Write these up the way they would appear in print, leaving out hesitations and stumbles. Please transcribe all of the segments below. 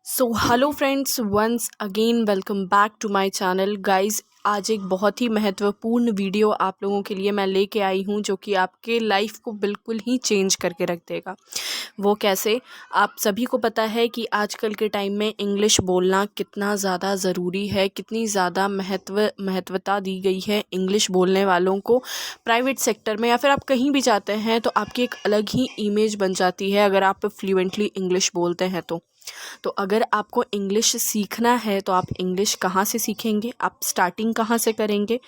So hello friends, once again welcome back to my channel guys. आज एक बहुत ही महत्वपूर्ण वीडियो आप लोगों के लिए मैं लेके आई हूँ जो कि आपके लाइफ को बिल्कुल ही चेंज करके रख देगा। वो कैसे? आप सभी को पता है कि आजकल के टाइम में इंग्लिश बोलना कितना ज़्यादा ज़रूरी है, कितनी ज़्यादा महत्वता दी गई है इंग्लिश बोलने वालों को। प्राइवेट सेक्टर में या फिर आप कहीं भी जाते हैं तो आपकी एक अलग ही इमेज बन जाती है अगर आप फ्लुएंटली इंग्लिश बोलते हैं तो अगर आपको इंग्लिश सीखना है तो आप इंग्लिश कहाँ से सीखेंगे, आप स्टार्टिंग कहाँ से करेंगे?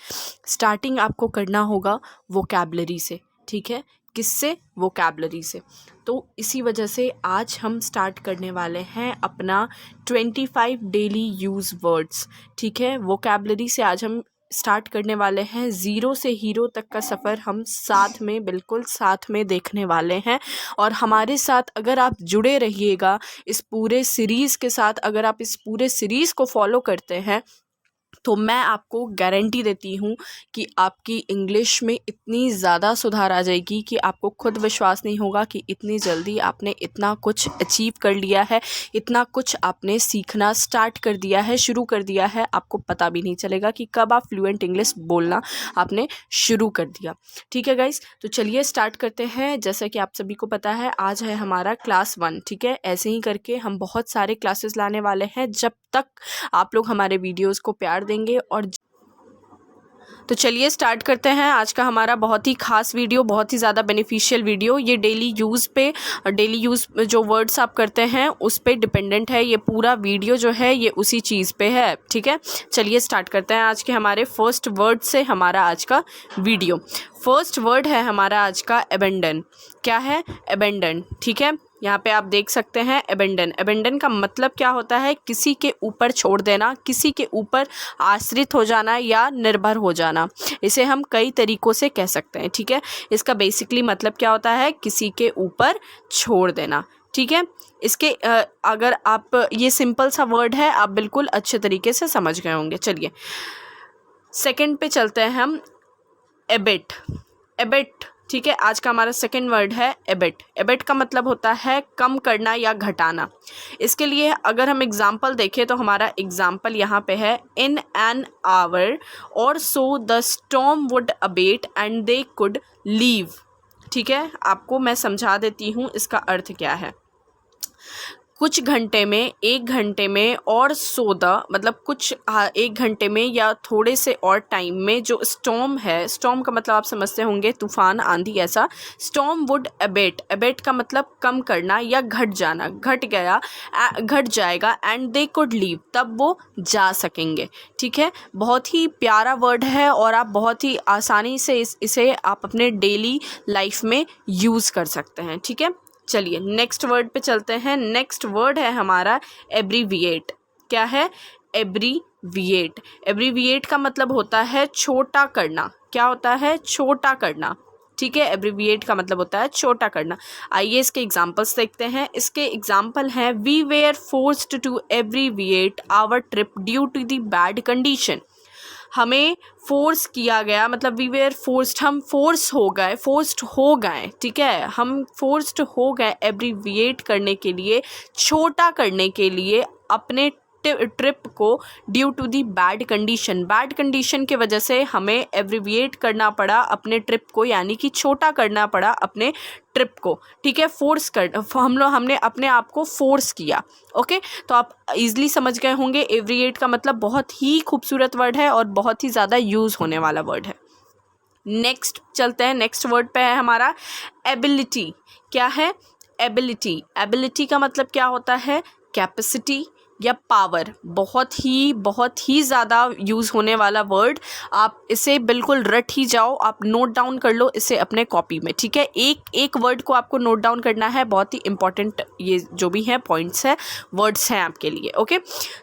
स्टार्टिंग आपको करना होगा वोकैबलरी से। ठीक है, किससे? वोकैबलरी से। तो इसी वजह से आज हम स्टार्ट करने वाले हैं अपना 25 डेली यूज़ वर्ड्स। ठीक है, वोकैबलरी से आज हम स्टार्ट करने वाले हैं। ज़ीरो से हीरो तक का सफ़र हम साथ में, बिल्कुल साथ में देखने वाले हैं। और हमारे साथ अगर आप जुड़े रहिएगा इस पूरे सीरीज़ के साथ, अगर आप इस पूरे सीरीज़ को फॉलो करते हैं तो मैं आपको गारंटी देती हूँ कि आपकी इंग्लिश में इतनी ज़्यादा सुधार आ जाएगी कि आपको खुद विश्वास नहीं होगा कि इतनी जल्दी आपने इतना कुछ अचीव कर लिया है, इतना कुछ आपने सीखना स्टार्ट कर दिया है, शुरू कर दिया है। आपको पता भी नहीं चलेगा कि कब आप फ्लुएंट इंग्लिश बोलना आपने शुरू कर दिया। ठीक है गाइस, तो चलिए स्टार्ट करते हैं। जैसा कि आप सभी को पता है आज है हमारा क्लास 1। ठीक है, ऐसे ही करके हम बहुत सारे क्लासेस लाने वाले हैं जब तक आप लोग हमारे वीडियोस को प्यार देंगे। और तो चलिए स्टार्ट करते हैं आज का हमारा बहुत ही खास वीडियो, बहुत ही ज़्यादा बेनिफिशियल वीडियो। ये डेली यूज़ जो वर्ड्स आप करते हैं उस पे डिपेंडेंट है। ये पूरा वीडियो जो है ये उसी चीज़ पे है। ठीक है, चलिए स्टार्ट करते हैं आज के हमारे फर्स्ट वर्ड से हमारा आज का वीडियो। फर्स्ट वर्ड है हमारा आज का अबेंडन। क्या है? अबेंडन। ठीक है, यहाँ पे आप देख सकते हैं अबेंडन। अबेंडन का मतलब क्या होता है? किसी के ऊपर छोड़ देना, किसी के ऊपर आश्रित हो जाना या निर्भर हो जाना। इसे हम कई तरीक़ों से कह सकते हैं। ठीक है, इसका बेसिकली मतलब क्या होता है? किसी के ऊपर छोड़ देना। ठीक है, इसके अगर आप, ये सिंपल सा वर्ड है, आप बिल्कुल अच्छे तरीके से समझ गए होंगे। चलिए सेकंड पे चलते हैं हम। एबेट। एबेट, ठीक है, आज का हमारा सेकंड वर्ड है एबेट। एबेट का मतलब होता है कम करना या घटाना। इसके लिए अगर हम एग्जाम्पल देखें तो हमारा एग्जाम्पल यहाँ पे है, इन एन आवर और so the storm would abate and they could leave. ठीक है, आपको मैं समझा देती हूँ इसका अर्थ क्या है। कुछ घंटे में, एक घंटे में और मतलब कुछ एक घंटे में या थोड़े से और टाइम में जो स्टॉर्म है, स्टॉर्म का मतलब आप समझते होंगे तूफान, आंधी, ऐसा। Storm would abate. अबेट का मतलब कम करना या घट जाना, घट जाएगा। एंड दे कुड लीव, तब वो जा सकेंगे। ठीक है, बहुत ही प्यारा वर्ड है और आप बहुत ही आसानी से इसे आप अपने डेली लाइफ में यूज़ कर सकते हैं। ठीक है, चलिए नेक्स्ट वर्ड पे चलते हैं। नेक्स्ट वर्ड है हमारा एब्रीविएट। क्या है? एब्रीविएट। एब्रीविएट का मतलब होता है छोटा करना। क्या होता है? छोटा करना। ठीक है, एब्रीविएट का मतलब होता है छोटा करना। आइए इसके एग्जांपल्स देखते हैं। इसके एग्जांपल हैं, we were forced to abbreviate our trip due to the bad condition. हमें फोर्स किया गया, मतलब वी वेयर फोर्स्ड, हम फोर्स्ड हो गए। ठीक है, हम फोर्स्ड हो गए एब्रीविएट करने के लिए, छोटा करने के लिए अपने ट्रिप को, due to the bad condition. Bad condition की वजह से हमें एब्रीविएट करना पड़ा अपने ट्रिप को, यानी कि छोटा करना पड़ा अपने ट्रिप को। ठीक है, हमने अपने आप को फोर्स किया। ओके, तो आप इजीली समझ गए होंगे एब्रीविएट का मतलब बहुत ही खूबसूरत वर्ड है और बहुत ही ज़्यादा यूज़ होने वाला वर्ड है। नेक्स्ट चलते हैं, नेक्स्ट वर्ड पे है हमारा एबिलिटी। क्या है? एबिलिटी। एबिलिटी का मतलब क्या होता है? कैपेसिटी या पावर। बहुत ही ज़्यादा यूज़ होने वाला वर्ड। आप इसे बिल्कुल रट ही जाओ, आप नोट डाउन कर लो इसे अपने कॉपी में। ठीक है, एक वर्ड को आपको नोट डाउन करना है, बहुत ही इंपॉर्टेंट ये जो भी है पॉइंट्स है, वर्ड्स हैं आपके लिए। ओके,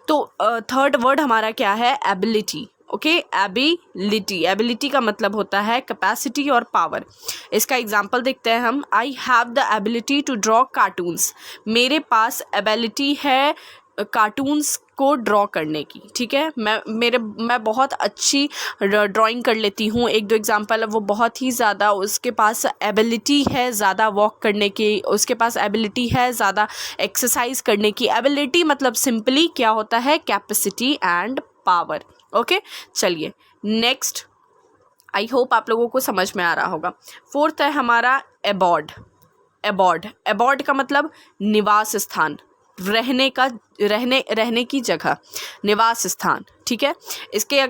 तो थर्ड वर्ड हमारा क्या है? एबिलिटी। Okay, ability. एबिलिटी का मतलब होता है कैपेसिटी और पावर। इसका एग्जांपल देखते हैं हम। I have the ability to draw cartoons. मेरे पास एबिलिटी है कार्टून्स को ड्रॉ करने की, ठीक है। मैं बहुत अच्छी ड्राइंग कर लेती हूँ। एक दो एग्जांपल, वो बहुत ही ज़्यादा उसके पास एबिलिटी है ज़्यादा वॉक करने की, उसके पास एबिलिटी है ज़्यादा एक्सरसाइज करने की। एबिलिटी मतलब सिंपली क्या होता है, कैपेसिटी एंड पावर। ओके, चलिए नेक्स्ट। आई होप आप लोगों को समझ में आ रहा होगा। फोर्थ है हमारा एबॉर्ड। एबॉर्ड का मतलब निवास स्थान, रहने की जगह, निवास स्थान, ठीक है। इसके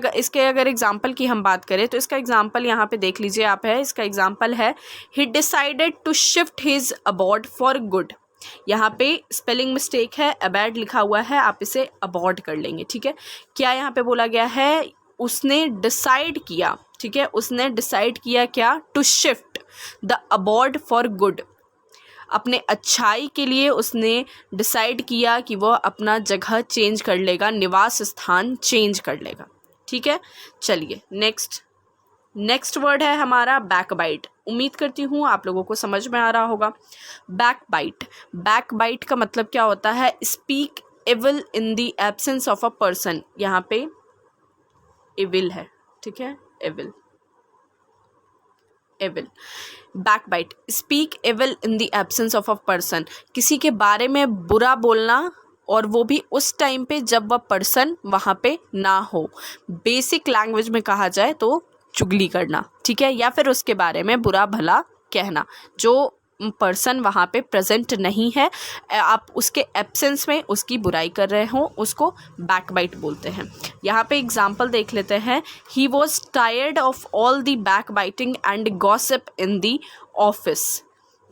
अगर एग्जाम्पल की हम बात करें तो इसका एग्जाम्पल यहाँ पे देख लीजिए आप, है इसका एग्जाम्पल है, he decided to shift his abroad for good. यहाँ पे स्पेलिंग मिस्टेक है, अबैड लिखा हुआ है, आप इसे अबॉर्ड कर लेंगे, ठीक है। क्या यहाँ पे बोला गया है, उसने डिसाइड किया, ठीक है, उसने डिसाइड किया क्या, to shift the abroad for good, अपने अच्छाई के लिए उसने डिसाइड किया कि वह अपना जगह चेंज कर लेगा, निवास स्थान चेंज कर लेगा, ठीक है। चलिए नेक्स्ट वर्ड है हमारा बैकबाइट। उम्मीद करती हूँ आप लोगों को समझ में आ रहा होगा। बैकबाइट का मतलब क्या होता है, speak evil in the absence of a person. यहाँ पे इविल है, ठीक है, evil backbite, speak evil in the absence of a person, किसी के बारे में बुरा बोलना और वो भी उस टाइम पे जब वह पर्सन वहाँ पे ना हो। बेसिक लैंग्वेज में कहा जाए तो चुगली करना, ठीक है, या फिर उसके बारे में बुरा भला कहना, जो पर्सन वहाँ पे प्रेजेंट नहीं है, आप उसके एब्सेंस में उसकी बुराई कर रहे हो, उसको बैकबाइट बोलते हैं। यहाँ पे एग्जाम्पल देख लेते हैं। He was tired of all the backbiting and gossip in the office.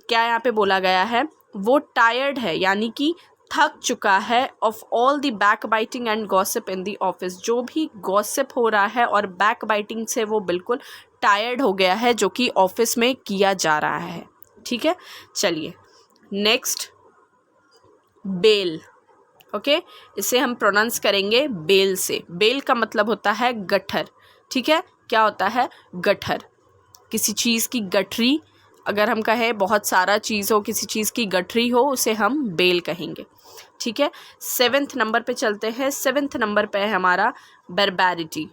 क्या यहाँ पे बोला गया है, वो टायर्ड है यानी कि थक चुका है, of all the backbiting and gossip in the office, जो भी गॉसिप हो रहा है और बैकबाइटिंग से वो बिल्कुल टायर्ड हो गया है जो कि ऑफिस में किया जा रहा है, ठीक है। चलिए नेक्स्ट, बेल। ओके, इसे हम प्रोनाउंस करेंगे बेल से। बेल का मतलब होता है गट्ठर, ठीक है। क्या होता है, गट्ठर, किसी चीज़ की गठरी, अगर हम कहें बहुत सारा चीज़ हो, किसी चीज़ की गठरी हो, उसे हम बेल कहेंगे, ठीक है। 7th नंबर पे चलते हैं। 7th नंबर पे है हमारा बर्बैरिटी।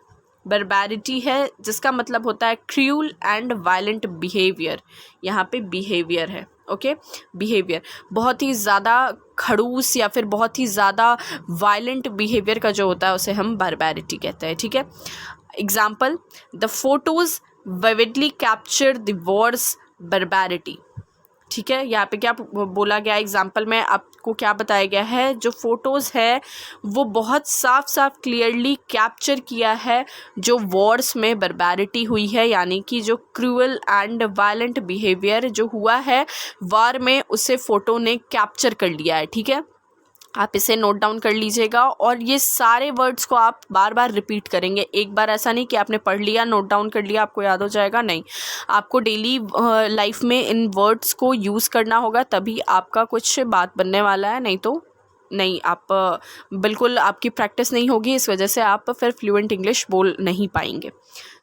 बर्बैरिटी है जिसका मतलब होता है क्रूअल एंड वायलेंट बिहेवियर। यहाँ पे बिहेवियर है, ओके, बिहेवियर बहुत ही ज़्यादा खड़ूस या फिर बहुत ही ज़्यादा वायलेंट बिहेवियर का जो होता है उसे हम बर्बैरिटी कहते हैं, ठीक है। Example, the photos vividly capture the war's barbarity, ठीक है। यहाँ पे क्या बोला गया एग्जाम्पल में, आपको क्या बताया गया है, जो फ़ोटोज़ है वो बहुत साफ क्लियरली कैप्चर किया है जो वॉर्स में बर्बैरिटी हुई है, यानी कि जो क्रूअल एंड वायलेंट बिहेवियर जो हुआ है वार में, उसे फ़ोटो ने कैप्चर कर लिया है, ठीक है। आप इसे नोट डाउन कर लीजिएगा और ये सारे वर्ड्स को आप बार बार रिपीट करेंगे। एक बार ऐसा नहीं कि आपने पढ़ लिया, नोट डाउन कर लिया, आपको याद हो जाएगा, नहीं, आपको डेली लाइफ में इन वर्ड्स को यूज़ करना होगा, तभी आपका कुछ बात बनने वाला है, नहीं तो नहीं, आप बिल्कुल आपकी प्रैक्टिस नहीं होगी, इस वजह से आप फिर फ्लुएंट इंग्लिश बोल नहीं पाएंगे।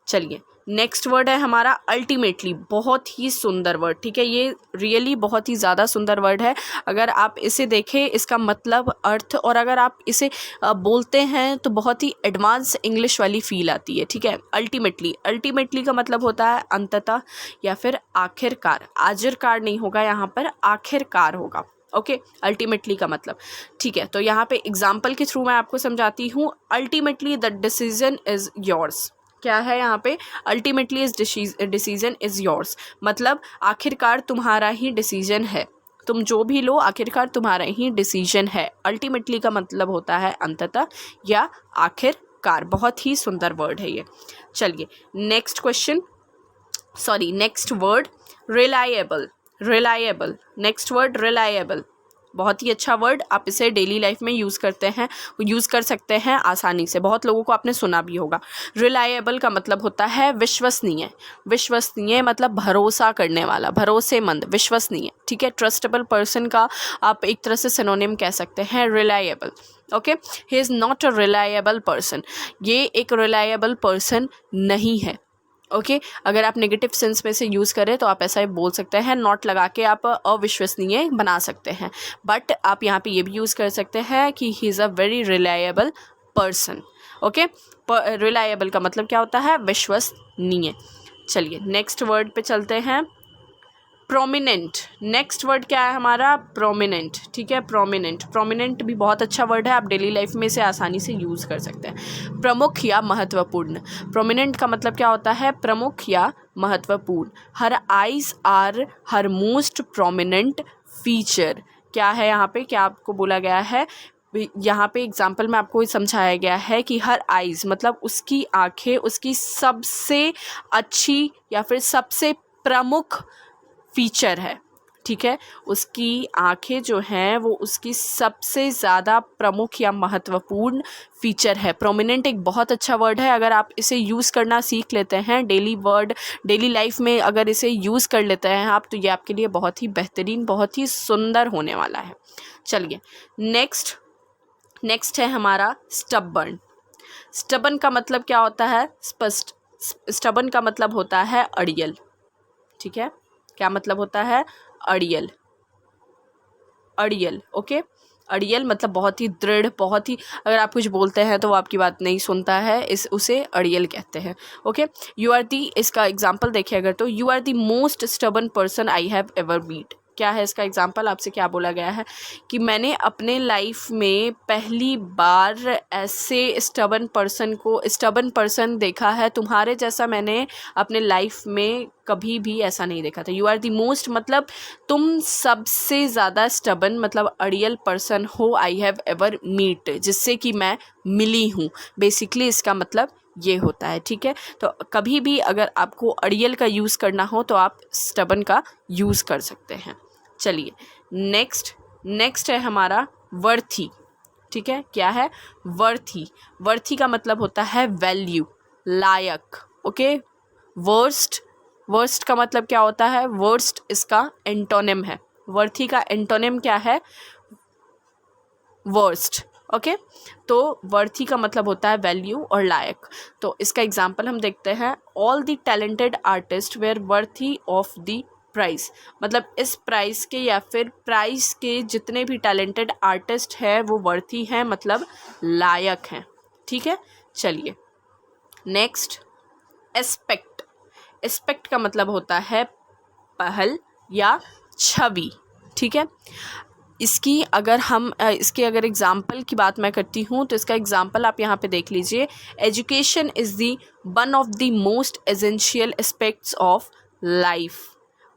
चलिए नेक्स्ट वर्ड है हमारा अल्टीमेटली। बहुत ही सुंदर वर्ड, ठीक है, ये रियली बहुत ही ज़्यादा सुंदर वर्ड है। अगर आप इसे देखें, इसका मतलब, अर्थ, और अगर आप इसे बोलते हैं तो बहुत ही एडवांस इंग्लिश वाली फील आती है, ठीक है। अल्टीमेटली का मतलब होता है अंततः या फिर आखिरकार। आखिरकार नहीं होगा यहाँ पर, आखिरकार होगा, ओके, अल्टीमेटली का मतलब, ठीक है। तो यहाँ पे एग्जाम्पल के थ्रू मैं आपको समझाती हूँ। Ultimately the decision is yours. क्या है यहाँ पे, ultimately is decision is yours, मतलब आखिरकार तुम्हारा ही डिसीजन है, तुम जो भी लो आखिरकार तुम्हारा ही डिसीजन है। अल्टीमेटली का मतलब होता है अंततः या आखिरकार। बहुत ही सुंदर वर्ड है ये। चलिए next word, reliable. Next word reliable, बहुत ही अच्छा वर्ड, आप इसे डेली लाइफ में यूज़ कर सकते हैं आसानी से। बहुत लोगों को आपने सुना भी होगा। रिलायबल का मतलब होता है विश्वसनीय मतलब भरोसा करने वाला, भरोसेमंद, विश्वसनीय, ठीक है। ट्रस्टेबल पर्सन का आप एक तरह से सिनोनिम कह सकते हैं reliable, okay. He is not a reliable person, ये एक रिलायबल पर्सन नहीं है, ओके अगर आप नेगेटिव सेंस में से यूज़ करें तो आप ऐसा बोल सकते हैं, नॉट लगा के आप अविश्वसनीय बना सकते हैं। बट आप यहाँ पे ये भी यूज़ कर सकते हैं कि he is a very reliable person. Okay, reliable का मतलब क्या होता है? विश्वसनीय। चलिए नेक्स्ट वर्ड पे चलते हैं, प्रोमिनेंट। नेक्स्ट वर्ड क्या है हमारा? प्रोमिनेंट। ठीक है, प्रोमिनेंट। प्रोमिनेंट भी बहुत अच्छा वर्ड है, आप डेली लाइफ में इसे आसानी से यूज़ कर सकते हैं। प्रमुख या महत्वपूर्ण। प्रोमिनेंट का मतलब क्या होता है? प्रमुख या महत्वपूर्ण। Her eyes are her most prominent feature. क्या है यहाँ पे? क्या आपको बोला गया है? यहाँ पे एग्जाम्पल में आपको समझाया गया है कि हर आइज़ मतलब उसकी आँखें उसकी सबसे अच्छी या फिर सबसे प्रमुख फीचर है। ठीक है, उसकी आँखें जो हैं वो उसकी सबसे ज़्यादा प्रमुख या महत्वपूर्ण फीचर है। प्रोमिनेंट एक बहुत अच्छा वर्ड है, अगर आप इसे यूज़ करना सीख लेते हैं डेली लाइफ में अगर इसे यूज़ कर लेते हैं आप, तो ये आपके लिए बहुत ही बेहतरीन, बहुत ही सुंदर होने वाला है। चलिए नेक्स्ट है हमारा स्टबर्न। स्टबर्न का मतलब क्या होता है? स्पष्ट। स्टबर्न का मतलब होता है अड़ियल। ठीक है, क्या मतलब होता है? अड़ियल। अड़ियल। ओके, अड़ियल मतलब बहुत ही दृढ़, बहुत ही, अगर आप कुछ बोलते हैं तो वो आपकी बात नहीं सुनता है, उसे अड़ियल कहते हैं। ओके, यू आर दी, इसका एग्जाम्पल देखिए अगर, तो you are the most stubborn person I have ever meet. क्या है इसका एग्जाम्पल? आपसे क्या बोला गया है कि मैंने अपने लाइफ में पहली बार ऐसे स्टबर्न पर्सन देखा है, तुम्हारे जैसा मैंने अपने लाइफ में कभी भी ऐसा नहीं देखा था। यू आर दी मोस्ट मतलब तुम सबसे ज़्यादा स्टबर्न मतलब अड़ियल पर्सन हो आई हैव एवर मीट, जिससे कि मैं मिली हूँ। बेसिकली इसका मतलब ये होता है। ठीक है, तो कभी भी अगर आपको अड़ियल का यूज़ करना हो तो आप स्टबर्न का यूज़ कर सकते हैं। चलिए नेक्स्ट है हमारा वर्थी। ठीक है, क्या है? वर्थी। वर्थी का मतलब होता है वैल्यू, लायक। ओके, वर्स्ट का मतलब क्या होता है? वर्स्ट इसका एंटोनिम है। वर्थी का एंटोनिम क्या है? वर्स्ट। ओके, तो वर्थी का मतलब होता है वैल्यू और लायक। तो इसका एग्जाम्पल हम देखते हैं, all the talented artist were worthy of the prize. मतलब इस प्राइज़ के या फिर प्राइज़ के जितने भी टैलेंटेड आर्टिस्ट हैं वो वर्थी हैं, मतलब लायक हैं। ठीक है, चलिए नेक्स्ट एस्पेक्ट। एस्पेक्ट का मतलब होता है पहल या छवि। ठीक है, इसके अगर एग्जाम्पल की बात मैं करती हूँ तो इसका एग्जाम्पल आप यहाँ पे देख लीजिए, education is the one of the most essential aspects of life.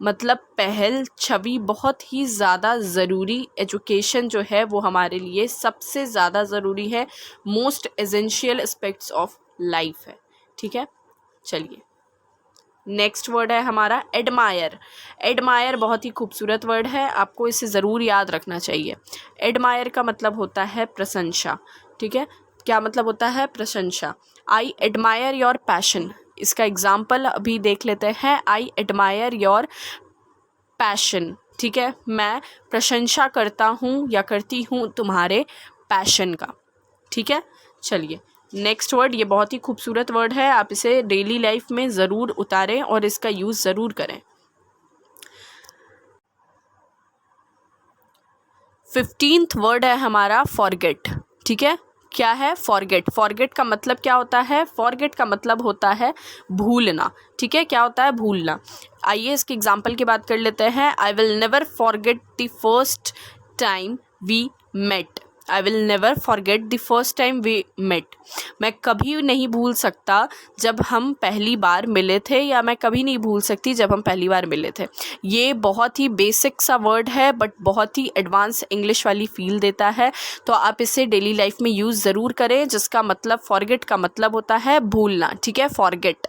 मतलब पहल छवि बहुत ही ज़्यादा ज़रूरी, एजुकेशन जो है वो हमारे लिए सबसे ज़्यादा ज़रूरी है, most essential aspects of life है। ठीक है, चलिए नेक्स्ट वर्ड है हमारा एडमायर। एडमायर बहुत ही खूबसूरत वर्ड है, आपको इसे ज़रूर याद रखना चाहिए। एडमायर का मतलब होता है प्रशंसा। ठीक है, क्या मतलब होता है? प्रशंसा। I admire your passion. इसका एग्जाम्पल अभी देख लेते हैं, आई एडमायर योर पैशन। ठीक है, मैं प्रशंसा करता हूँ या करती हूँ तुम्हारे पैशन का। ठीक है, चलिए नेक्स्ट वर्ड, ये बहुत ही खूबसूरत वर्ड है, आप इसे डेली लाइफ में ज़रूर उतारें और इसका यूज़ ज़रूर करें। 15th वर्ड है हमारा फॉरगेट। ठीक है, क्या है? फॉरगेट। फॉरगेट का मतलब क्या होता है? फॉरगेट का मतलब होता है भूलना। ठीक है, क्या होता है? भूलना। आइए इसके एग्जाम्पल की बात कर लेते हैं, I will never forget the first time we met. I will never forget the first time we met. मैं कभी नहीं भूल सकता जब हम पहली बार मिले थे, या मैं कभी नहीं भूल सकती जब हम पहली बार मिले थे। ये बहुत ही बेसिक सा वर्ड है बट बहुत ही एडवांस इंग्लिश वाली फील देता है, तो आप इसे डेली लाइफ में यूज़ ज़रूर करें, जिसका मतलब फॉरगेट का मतलब होता है भूलना। ठीक है, फॉरगेट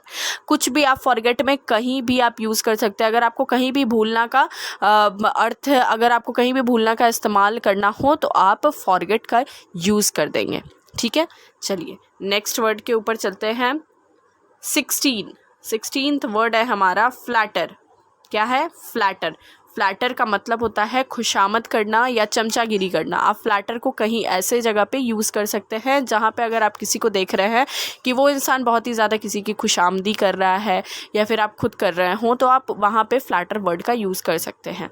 कुछ भी आप फॉरगेट में कहीं भी आप यूज़ कर सकते हैं। अगर आपको कहीं भी भूलना का अगर आपको कहीं भी भूलना का इस्तेमाल करना हो तो आप फॉरगेट का यूज़ कर देंगे। ठीक है, चलिए नेक्स्ट वर्ड के ऊपर चलते हैं। 16th वर्ड है हमारा फ्लैटर। क्या है? फ्लैटर। फ्लैटर का मतलब होता है खुशामद करना या चमचागिरी करना। आप फ्लैटर को कहीं ऐसे जगह पे यूज़ कर सकते हैं जहाँ पे अगर आप किसी को देख रहे हैं कि वो इंसान बहुत ही ज़्यादा किसी की खुशामदी कर रहा है या फिर आप खुद कर रहे हों, तो आप वहाँ पे फ्लैटर वर्ड का यूज़ कर सकते हैं।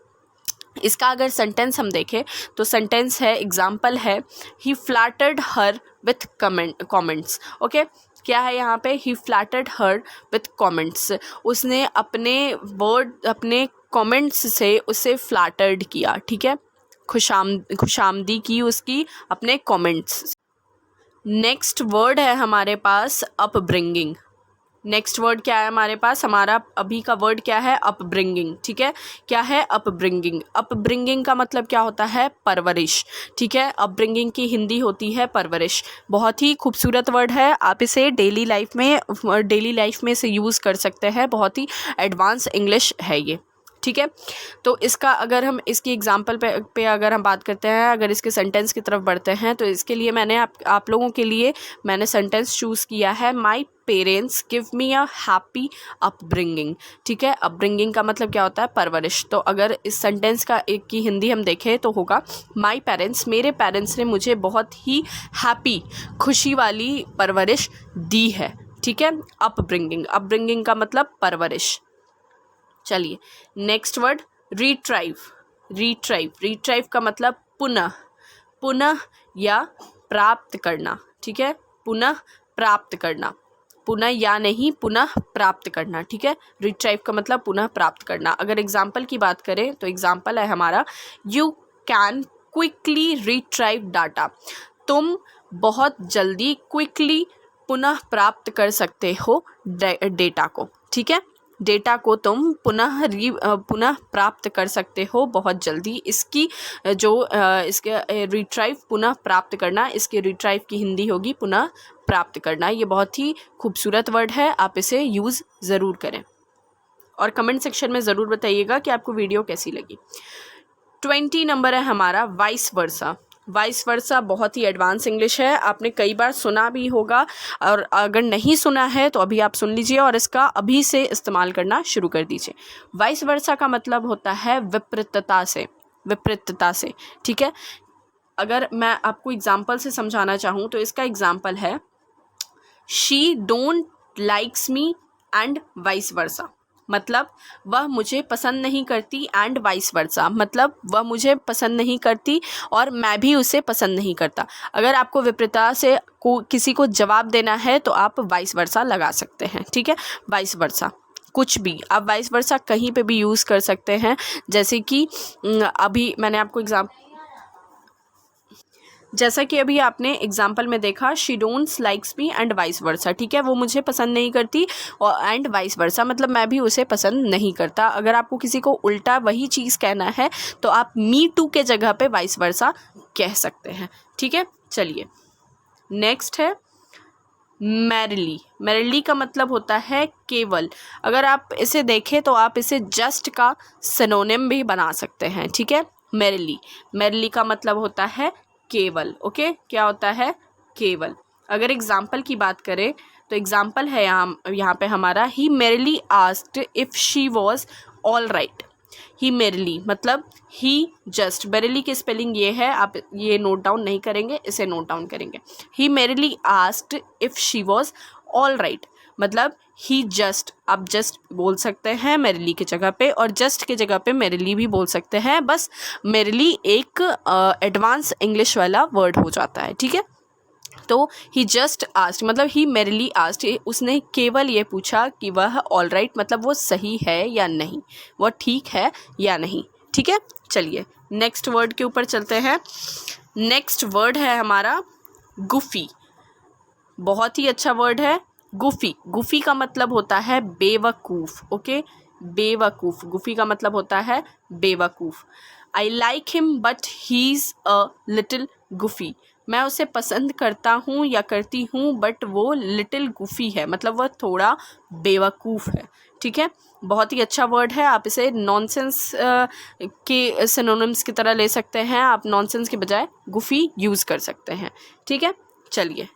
इसका अगर सेंटेंस हम देखें तो सेंटेंस है, एग्जाम्पल है, he flattered her with comments. Okay, क्या है यहाँ पे? He flattered her with comments. उसने अपने कमेंट्स से उसे फ्लैटर्ड किया, ठीक है, खुशामदी की उसकी अपने कमेंट्स। नेक्स्ट वर्ड है हमारे पास अपब्रिंगिंग। नेक्स्ट वर्ड क्या है हमारे पास? हमारा अभी का वर्ड क्या है? अपब्रिंगिंग, ठीक है। क्या है? अपब्रिंगिंग। अपब्रिंगिंग का मतलब क्या होता है? परवरिश, ठीक है। अपब्रिंगिंग की हिंदी होती है परवरिश। बहुत ही खूबसूरत वर्ड है, आप इसे डेली लाइफ में इसे यूज़ कर सकते हैं। बहुत ही एडवांस इंग्लिश है ये, ठीक है। तो इसका अगर हम इसकी एग्जांपल पे अगर हम बात करते हैं, अगर इसके सेंटेंस की तरफ बढ़ते हैं, तो इसके लिए मैंने आप लोगों के लिए मैंने सेंटेंस चूज़ किया है, my parents give me a happy upbringing, ठीक है। अपब्रिंगिंग का मतलब क्या होता है? परवरिश। तो अगर इस सेंटेंस की हिंदी हम देखें तो होगा, माई पेरेंट्स, मेरे पेरेंट्स ने मुझे बहुत ही हैप्पी, खुशी वाली परवरिश दी है, ठीक है। अपब्रिंगिंग का मतलब परवरिश। चलिए नेक्स्ट वर्ड रिट्राइव। रिट्राइव का मतलब पुनः या प्राप्त करना, ठीक है। पुनः प्राप्त करना, पुनः या नहीं, पुनः प्राप्त करना, ठीक है। रिट्राइव का मतलब पुनः प्राप्त करना। अगर एग्जाम्पल की बात करें तो एग्जाम्पल है हमारा, you can quickly retrieve data. तुम बहुत जल्दी क्विकली पुनः प्राप्त कर सकते हो डेटा को, ठीक है। डेटा को तुम पुनः प्राप्त कर सकते हो बहुत जल्दी। इसकी इसके रिट्राइव, पुनः प्राप्त करना, इसके रिट्राइव की हिंदी होगी पुनः प्राप्त करना। ये बहुत ही खूबसूरत वर्ड है, आप इसे यूज़ ज़रूर करें और कमेंट सेक्शन में ज़रूर बताइएगा कि आपको वीडियो कैसी लगी। 20 नंबर है हमारा वाइस वर्सा। वाइस वर्सा बहुत ही एडवांस इंग्लिश है, आपने कई बार सुना भी होगा, और अगर नहीं सुना है तो अभी आप सुन लीजिए और इसका अभी से इस्तेमाल करना शुरू कर दीजिए। वाइस वर्सा का मतलब होता है विपरीतता से, ठीक है। अगर मैं आपको एग्जाम्पल से समझाना चाहूँ तो इसका एग्जाम्पल है, she don't likes me and vice versa. मतलब वह मुझे पसंद नहीं करती, एंड वाइस वर्सा मतलब वह मुझे पसंद नहीं करती और मैं भी उसे पसंद नहीं करता। अगर आपको विपरीतता से किसी को जवाब देना है तो आप वाइस वर्सा लगा सकते हैं, ठीक है। वाइस वर्सा कुछ भी, आप वाइस वर्सा कहीं पे भी यूज़ कर सकते हैं। जैसे कि अभी मैंने आपको जैसा कि अभी आपने एग्जाम्पल में देखा, she don'ts likes me and vice versa, ठीक है। वो मुझे पसंद नहीं करती और एंड वाइस वर्सा मतलब मैं भी उसे पसंद नहीं करता। अगर आपको किसी को उल्टा वही चीज़ कहना है तो आप मी टू के जगह पे वाइस वर्सा कह सकते हैं, ठीक है। चलिए नेक्स्ट है मैरिली का मतलब होता है केवल। अगर आप इसे देखें तो आप इसे जस्ट का सिनोनिम भी बना सकते हैं, ठीक है। मैरिली का मतलब होता है केवल, ओके। क्या होता है? केवल। अगर एग्जाम्पल की बात करें तो एग्जाम्पल है यहाँ पे हमारा, he merrily asked if she was all right. He merrily मतलब ही जस्ट, मेरिली की स्पेलिंग ये है, आप ये नोट डाउन नहीं करेंगे, इसे नोट डाउन करेंगे। He merrily asked if she was all right मतलब ही जस्ट, आप जस्ट बोल सकते हैं मेरिली की जगह पे, और जस्ट की जगह पे मेरिली भी बोल सकते हैं। बस मेरिली एक एडवांस इंग्लिश वाला वर्ड हो जाता है, ठीक है। तो ही जस्ट आस्क्ड मतलब ही मेरिली आस्क्ड, उसने केवल ये पूछा कि वह ऑल राइट मतलब वो सही है या नहीं, वह ठीक है या नहीं, ठीक है। चलिए नेक्स्ट वर्ड के ऊपर चलते हैं। नेक्स्ट वर्ड है हमारा गुफी। बहुत ही अच्छा वर्ड है गुफी का मतलब होता है बेवकूफ़, ओके। बेवकूफ़, गुफी का मतलब होता है बेवकूफ़। I like him but he is a little goofy. मैं उसे पसंद करता हूँ या करती हूँ बट वो लिटिल गुफी है मतलब वह थोड़ा बेवकूफ़ है, ठीक है। बहुत ही अच्छा वर्ड है, आप इसे नॉनसेंस के सिनोनिम्स की तरह ले सकते हैं। आप नॉनसेंस के बजाय गुफी यूज़ कर सकते हैं, ठीक है। चलिए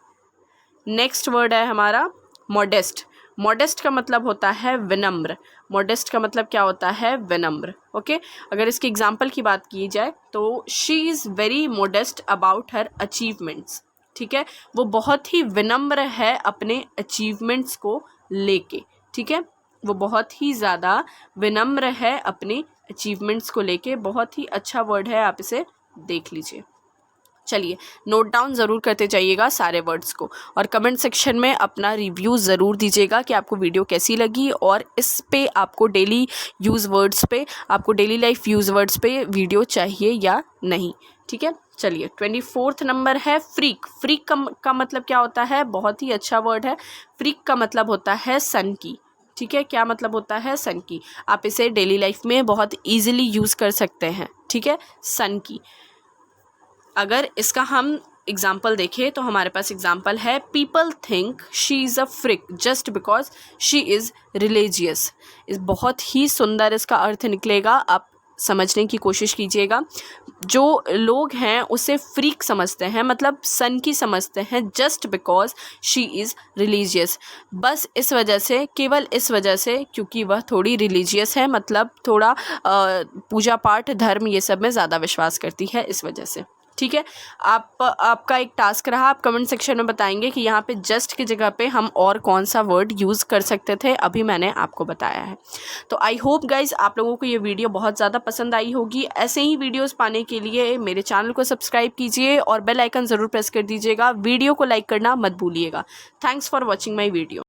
नेक्स्ट वर्ड है हमारा मॉडेस्ट। मॉडेस्ट का मतलब होता है विनम्र। मॉडेस्ट का मतलब क्या होता है? विनम्र। ओके, अगर इसके एग्जाम्पल की बात की जाए तो she is very modest about her achievements. ठीक है, वो बहुत ही विनम्र है अपने अचीवमेंट्स को लेके। ठीक है, वो बहुत ही ज़्यादा विनम्र है अपने अचीवमेंट्स को लेके। बहुत ही अच्छा वर्ड है, आप इसे देख लीजिए। चलिए, नोट डाउन ज़रूर करते जाइएगा सारे वर्ड्स को, और कमेंट सेक्शन में अपना रिव्यू ज़रूर दीजिएगा कि आपको वीडियो कैसी लगी, और इस पे आपको डेली यूज़ वर्ड्स पे, आपको डेली लाइफ यूज़ वर्ड्स पे वीडियो चाहिए या नहीं। ठीक है, चलिए 24th नंबर है फ्रीक। फ्रीक का मतलब क्या होता है? बहुत ही अच्छा वर्ड है। फ्रीक का मतलब होता है सन की। ठीक है, क्या मतलब होता है? सन की। आप इसे डेली लाइफ में बहुत ईजिली यूज़ कर सकते हैं। ठीक है, सन की। अगर इसका हम एग्जाम्पल देखें तो हमारे पास एग्जाम्पल है, people think she is a freak just because she is religious. इस बहुत ही सुंदर इसका अर्थ निकलेगा, आप समझने की कोशिश कीजिएगा। जो लोग हैं उसे फ्रीक समझते हैं, मतलब सन की समझते हैं, just because she is religious. बस इस वजह से, केवल इस वजह से, क्योंकि वह थोड़ी रिलीजियस है, मतलब थोड़ा पूजा पाठ, धर्म, ये सब में ज़्यादा विश्वास करती है, इस वजह से। ठीक है, आपका एक टास्क रहा, आप कमेंट सेक्शन में बताएंगे कि यहाँ पे जस्ट की जगह पे हम और कौन सा वर्ड यूज़ कर सकते थे। अभी मैंने आपको बताया है। तो आई होप गाइज आप लोगों को ये वीडियो बहुत ज़्यादा पसंद आई होगी। ऐसे ही वीडियोस पाने के लिए मेरे चैनल को सब्सक्राइब कीजिए और बेल आइकन ज़रूर प्रेस कर दीजिएगा। वीडियो को लाइक करना मत भूलिएगा। Thanks for watching my video.